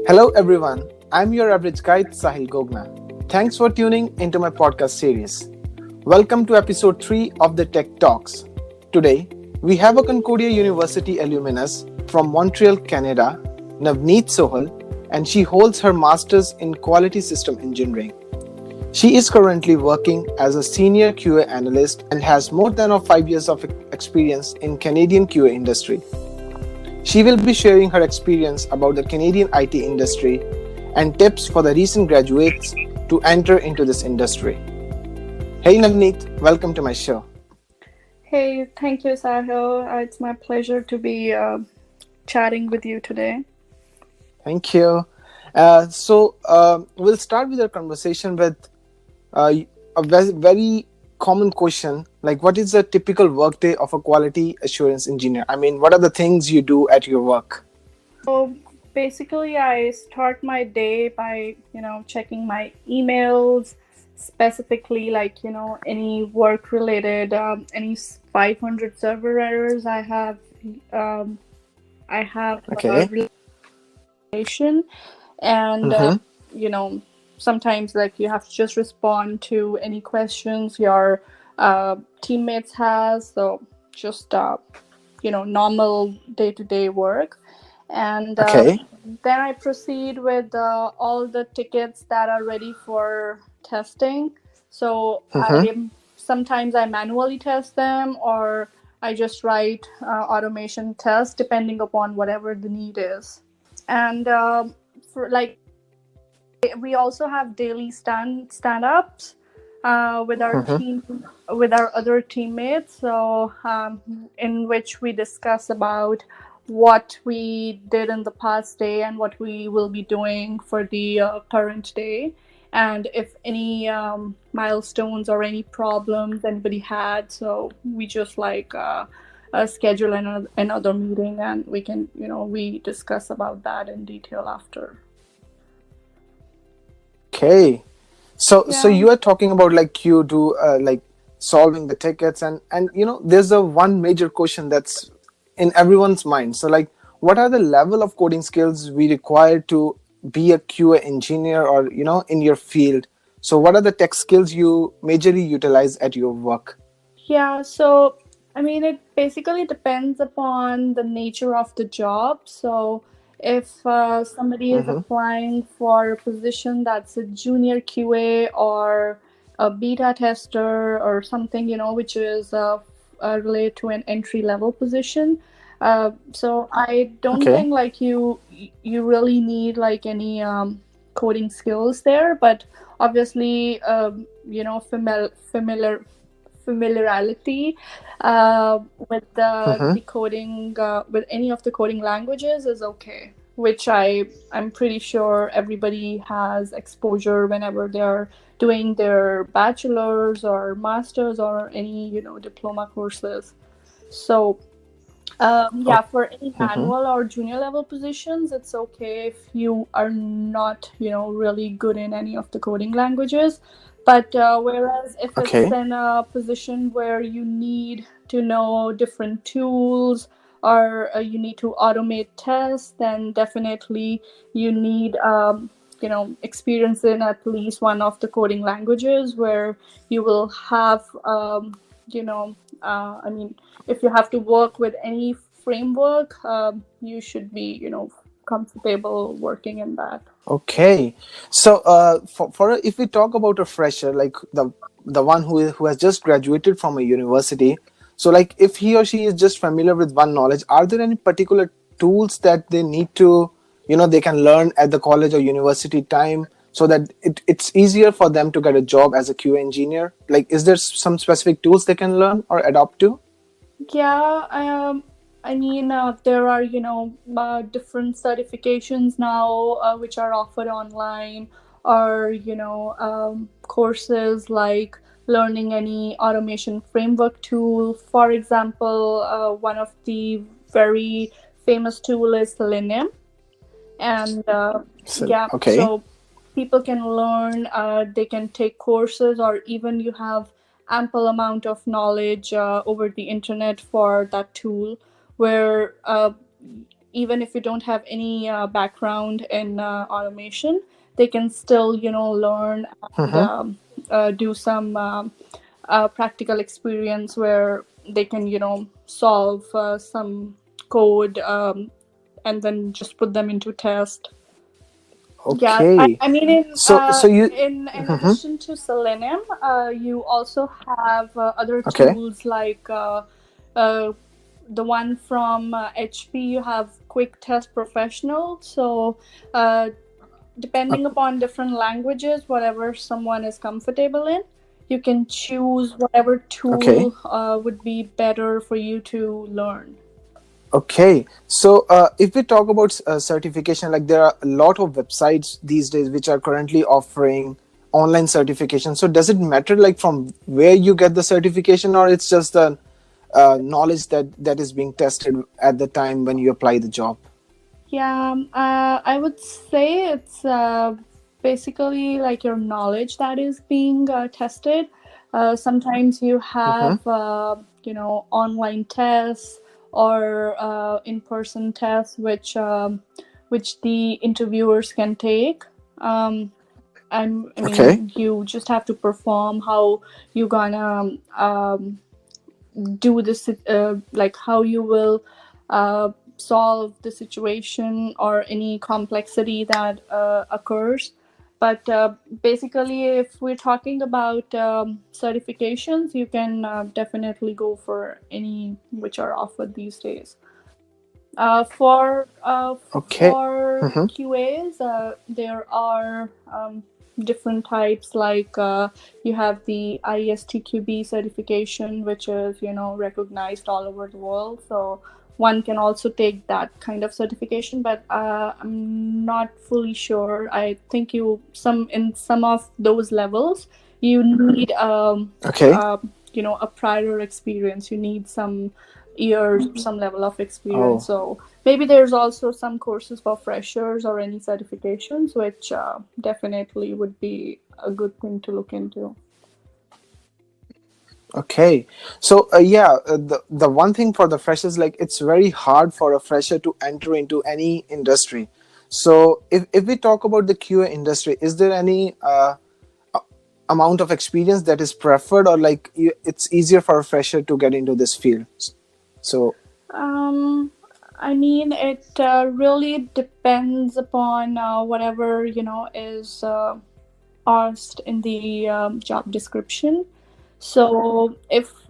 Hello everyone, I'm your average guide Sahil Gogna. Thanks for tuning into my podcast series. Welcome to episode 3 of the Tech Talks. Today, we have a Concordia University Alumnus from Montreal, Canada, Navneet Sohal, and she holds her master's in quality system engineering. She is currently working as a Senior QA Analyst and has more than 5 years of experience in Canadian QA industry. She will be sharing her experience about the Canadian IT industry and tips for the recent graduates to enter into this industry. Hey Navneet, welcome to my show. Hey, thank you, Sahil. It's my pleasure to be chatting with you today. Thank you. We'll start with our conversation with a very common question, like what is a typical workday of a quality assurance engineer? I mean, what are the things you do at your work? So basically, I start my day by, checking my emails, specifically any work related, any 500 server errors I have Okay. relation, and sometimes you have to just respond to any questions your teammates has. So just normal day-to-day work, and Okay. then I proceed with all the tickets that are ready for testing. So sometimes I manually test them, or I just write automation tests depending upon whatever the need is. And for we also have daily stand-ups with our team, with our other teammates. So in which we discuss about what we did in the past day and what we will be doing for the current day, and if any milestones or any problems anybody had. So we just schedule another meeting, and we can we discuss about that in detail after. Okay. So you are talking about you do solving the tickets, and there's a one major question that's in everyone's mind. So what are the level of coding skills we require to be a QA engineer, or in your field? So what are the tech skills you majorly utilize at your work? Yeah, so I mean, it basically depends upon the nature of the job. So if somebody is applying for a position that's a junior QA or a beta tester or something, which is related to an entry level position. So I don't Okay. think you really need any coding skills there, but obviously familiarity with the coding, with any of the coding languages is okay, which I'm pretty sure everybody has exposure whenever they're doing their bachelor's or master's or any diploma courses. So for any manual or junior level positions, it's okay if you are not really good in any of the coding languages. But whereas if it's in a position where you need to know different tools, or you need to automate tests, then definitely you need experience in at least one of the coding languages, where you will have if you have to work with any framework, you should be comfortable working in that. Okay. So for if we talk about a fresher, like the one who has just graduated from a university, so if he or she is just familiar with one knowledge, are there any particular tools that they need to they can learn at the college or university time, so that it's easier for them to get a job as a QA engineer? Is there some specific tools they can learn or adopt to? Yeah, I mean, there are different certifications now which are offered online, or courses like learning any automation framework tool. For example, one of the very famous tool is Selenium, and so people can learn. They can take courses, or even you have ample amount of knowledge over the internet for that tool, where even if you don't have any background in automation, they can still, learn and Mm-hmm. do some practical experience where they can, solve some code, and then just put them into test. Yeah, Okay. I mean, So you. in Mm-hmm. addition to Selenium, you also have other Okay. tools like uh, the one from HP. You have Quick Test Professional. So, depending upon different languages, whatever someone is comfortable in, you can choose whatever Okay. tool would be better for you to learn. Okay, so if we talk about certification, like there are a lot of websites these days which are currently offering online certification. So does it matter like from where you get the certification, or it's just the knowledge that is being tested at the time when you apply the job? Yeah, I would say it's basically like your knowledge that is being tested. Sometimes you Mm-hmm. have, online tests or in-person tests, which the interviewers can take. Um, I Okay. mean, you just have to perform how you gonna do this, like how you will uh, solve the situation or any complexity that occurs. But basically, if we're talking about certifications, you can definitely go for any which are offered these days. For Okay. Mm-hmm. QAs, there are different types. Like you have the ISTQB certification, which is recognized all over the world. So one can also take that kind of certification, but I'm not fully sure. I think some of those levels you need Okay. a prior experience. You need some years, some level of experience. Oh. So maybe there's also some courses for freshers or any certifications, which definitely would be a good thing to look into. Okay. So yeah, the one thing for the freshers, like it's very hard for a fresher to enter into any industry. So if we talk about the QA industry, is there any amount of experience that is preferred, or like it's easier for a fresher to get into this field? So Um, I mean, it really depends upon whatever is asked in the job description. So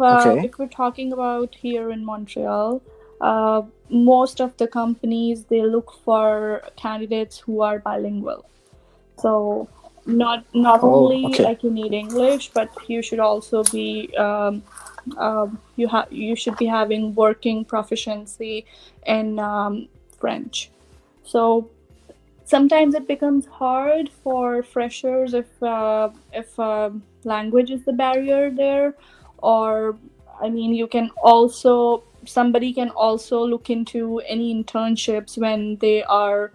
okay. if we're talking about here in Montreal, most of the companies, they look for candidates who are bilingual. So not Oh, only okay. like you need English, but you should also be you should be having working proficiency in French. So sometimes it becomes hard for freshers if language is the barrier there. Or I mean, you can also somebody can also look into any internships when they are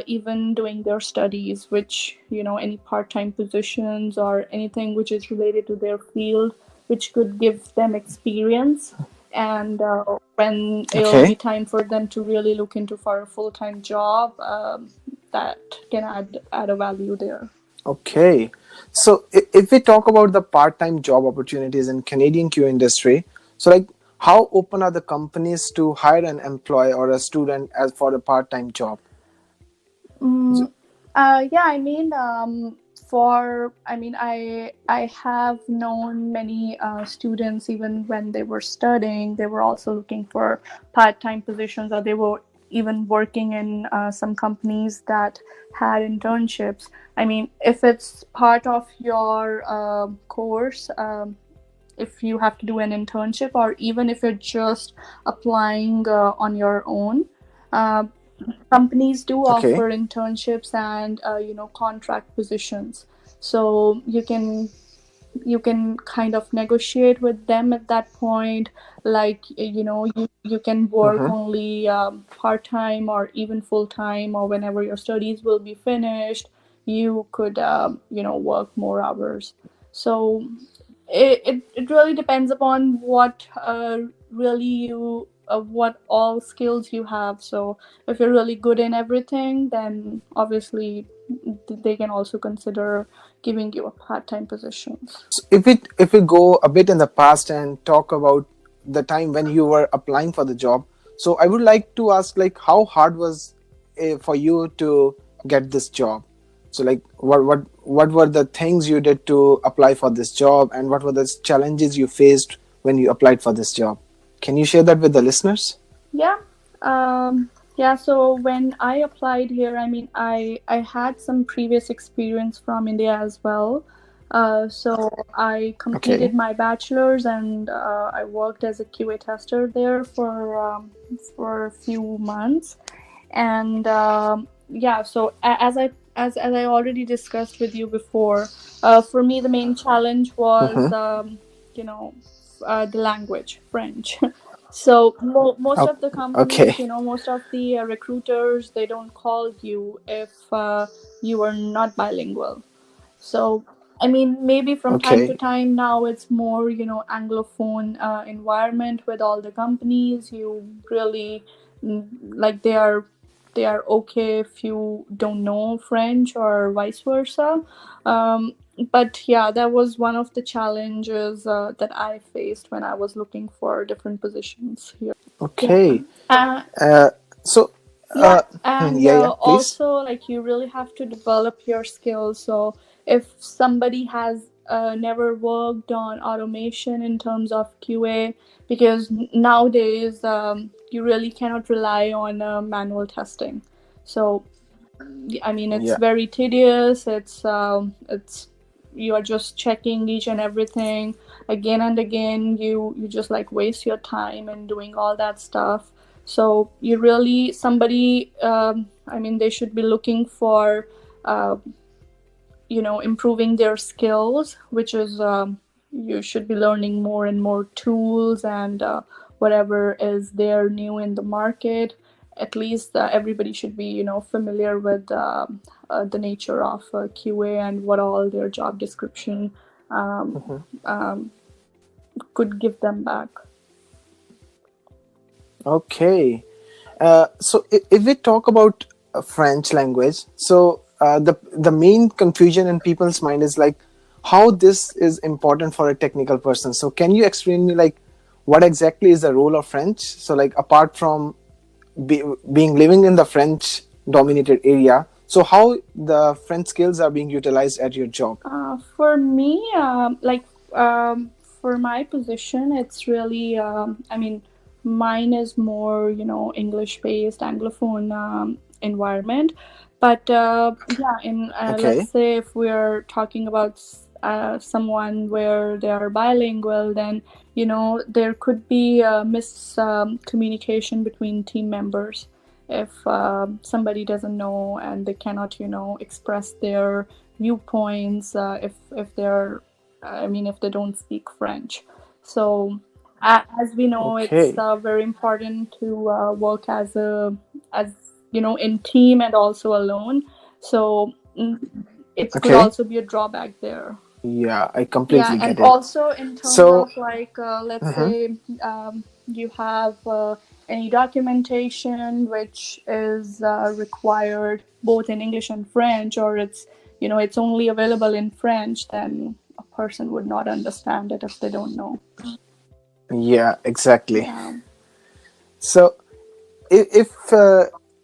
even doing their studies, which any part-time positions or anything which is related to their field, which could give them experience. And when it'll be Okay. time for them to really look into for a full-time job, that can add a value there. Okay. So if we talk about the part-time job opportunities in Canadian Q industry, so like how open are the companies to hire an employee or a student as for a part-time job? Is it- Mm, yeah, I mean, I have known many students, even when they were studying, they were also looking for part-time positions, or they were even working in some companies that had internships. I mean, if it's part of your course, if you have to do an internship, or even if you're just applying on your own. Uh, Companies do Okay. offer internships and contract positions, so you can kind of negotiate with them at that point. Like you can work Mm-hmm. only part-time or even full-time, or whenever your studies will be finished, you could work more hours. So it really depends upon what really you what all skills you have. So if you're really good in everything, then obviously they can also consider giving you a part-time positions. So if we go a bit in the past and talk about the time when you were applying for the job, so I would like to ask, like, how hard was for you to get this job? So like what were the things you did to apply for this job, and what were the challenges you faced when you applied for this job? Can you share that with the listeners? Yeah. Yeah, so when I applied here, I mean, I had some previous experience from India as well. So I completed Okay. my bachelor's, and I worked as a QA tester there for a few months. And yeah, so as I already discussed with you before, for me the main challenge was, Mm-hmm. you know the language, French. So most of the companies, Okay. most of the recruiters, they don't call you if you are not bilingual. So, I mean, maybe from time to Okay. time now it's more, Anglophone environment with all the companies. You really, like, they are okay if you don't know French or vice versa. Um, but yeah, that was one of the challenges that I faced when I was looking for different positions here. Yeah. Okay. Uh, So yeah, uh and yeah, please. also, like, you really have to develop your skills. So if somebody has never worked on automation in terms of QA, because nowadays you really cannot rely on manual testing. So I mean, it's Yeah. very tedious. It's you are just checking each and everything again and again. You just like waste your time in doing all that stuff. So you really somebody. I mean, they should be looking for, uh, improving their skills, which is, you should be learning more and more tools and whatever is there new in the market. At least everybody should be, familiar with the nature of QA and what all their job description um, Mhm. um, could give them back. Okay. So if we talk about French language, so the main confusion in people's mind is like how this is important for a technical person. So can you explain me, like, what exactly is the role of French? So like, apart from being living in the French dominated area, so how the French skills are being utilized at your job? For me, um, for my position, it's really, I mean, mine is more, English based, Anglophone environment. But yeah, let's Okay. say if we're talking about someone where they are bilingual, then, there could be a miscommunication between team members if somebody doesn't know and they cannot, express their viewpoints, if they're, I mean, if they don't speak French. So as we know, it's Okay. very important to work as in team and also alone. So it could Okay. also be a drawback there. Yeah, I Yeah, completely and get it. also in terms So. of, like, let's Mhm. say you have any documentation which is required both in English and French, or it's only available in French, then a person would not understand it if they don't know. Yeah, exactly. Yeah. So if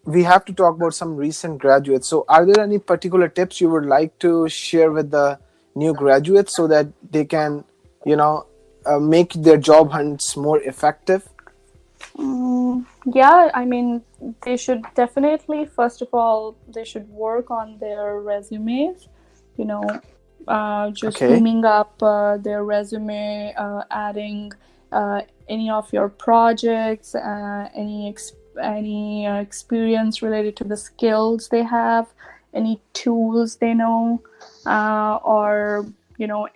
we have to talk about some recent graduates, so are there any particular tips you would like to share with the new graduates so that they can, you know, make their job hunts more effective? Yeah, I mean, they should definitely, first of all, they should work on their resumes, you know, just Okay. booming up their resume, adding any of your projects, any experience related to the skills they have, any tools they know, or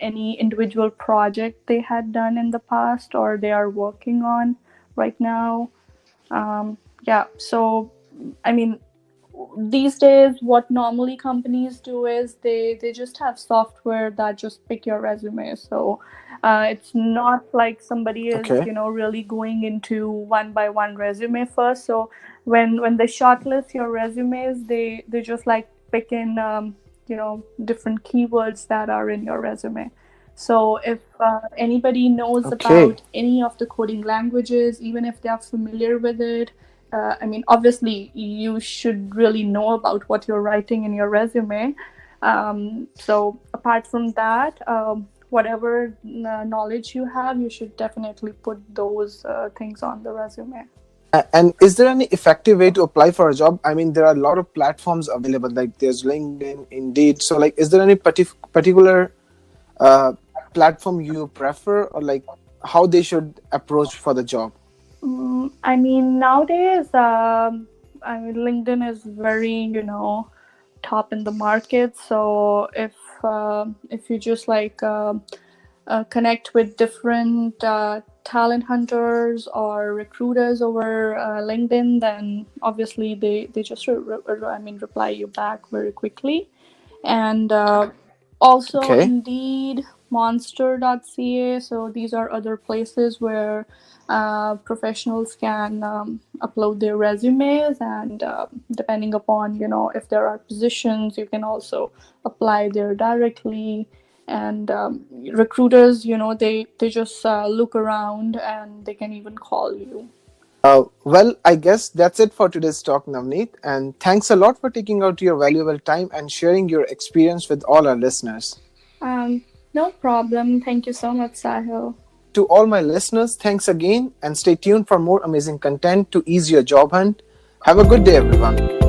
any individual project they had done in the past or they are working on right now. Yeah, so I mean, these days what normally companies do is they just have software that just pick your resume. So it's not like somebody is, Okay. really going into one by one resume first. So when they shortlist your resumes, they just like pick in different keywords that are in your resume. So if anybody knows Okay. about any of the coding languages, even if they are familiar with it, obviously you should really know about what you're writing in your resume. So apart from that, whatever knowledge you have, you should definitely put those things on the resume. And is there any effective way to apply for a job? I mean, there are a lot of platforms available, like there's LinkedIn, Indeed. So, like, is there any particular uh, platform you prefer, or like how they should approach for the job? Nowadays, LinkedIn is very, top in the market. So if you just like connect with different talent hunters or recruiters over LinkedIn, then obviously they just reply you back very quickly. And also Okay. Indeed, monster.ca. So these are other places where professionals can upload their resumes, and depending upon if there are positions, you can also apply there directly. And recruiters, they just look around and they can even call you. Well, I guess that's it for today's talk, Navneet. And thanks a lot for taking out your valuable time and sharing your experience with all our listeners. No problem. Thank you so much, Sahil. To all my listeners, thanks again, and stay tuned for more amazing content to ease your job hunt. Have a good day, everyone.